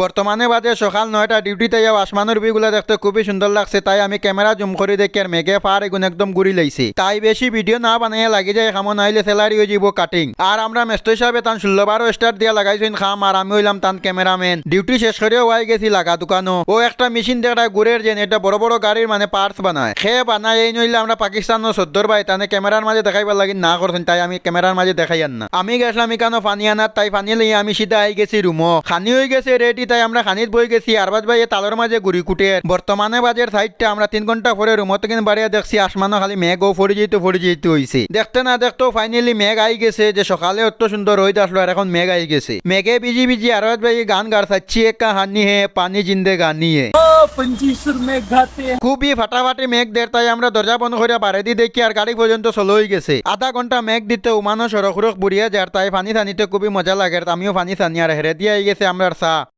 বর্তমানে বাজে সকাল 9টা, ডিউটিতে যাও। আসমানের ভিউগুলো দেখতে খুবই সুন্দর লাগছে, তাই আমি ক্যামেরা জুম করে দেখি আর মেঘে ফার এগুন একদম ঘুরি লাইছি। তাই বেশি ভিডিও না বানাইয়া লাগি যায় খামো, নাইলে স্যালারি হয়ে যাব কাটিং। আর আমরা মেস্ট হিসাবে তান 16 স্টার দিয়া লাগাইছেন খাম, আর আমি হইলাম তান ক্যামেরাম্যান। ডিউটি শেষ করেও ওয়াই গেছি লাগা দোকানো। ও একটা মেশিন দেখা ঘুরের যেন, এটা বড় বড় গাড়ির মানে পার্টস বানায়। সে বানায় এই নইলে আমরা পাকিস্তান সদ্দর ভাই তানে ক্যামেরার মাঝে দেখাইবার লাগি না করছেন, তাই আমি ক্যামেরার মাঝে দেখাই না। আমি গেছিলাম এখানে পানি আনার, তাই পানি লইয়া আমি সিধা আই গেছি রুমো। খানি হয়ে গেছে রেডি, তাই আমরা খানিত বই গেছি। আরবাজ ভাই তালের মাঝে ঘুরি কুটে। বর্তমানে বাজের সাইডটা আমরা 3 ঘন্টা পরে রুমো থেকে বাড়িয়া দেখছি আসমানো খালি মেঘও ফড়ি যেতে হয়েছে। দেখতে না দেখতেও ফাইনালি মেঘ আই গেছে, যে সকালে অত সুন্দর রোদ আসলো আর এখন মেঘ আই গেছে। মেঘে ভিজি ভিজি আরবাজ ভাই গান গাচ্ছি, এক কাহানি হে পানি জিন্দে গানি হে। पंछी सुर में गाते हैं। খুবই ফাটাফাটি মেঘ দের, তাই আমরা দরজা বন্ধ করে বাইরে দিয়ে দেখি আর গাড়ি পর্যন্ত চলে হয়ে গেছে। আধা ঘন্টা মেঘ দিতে উমানো সড়ক বুড়িয়ে যার, তাই পানি থানিতে খুবই মজা লাগে। আমিও পানি থানি আর হেরে দিয়ে গেছে আমরা চা।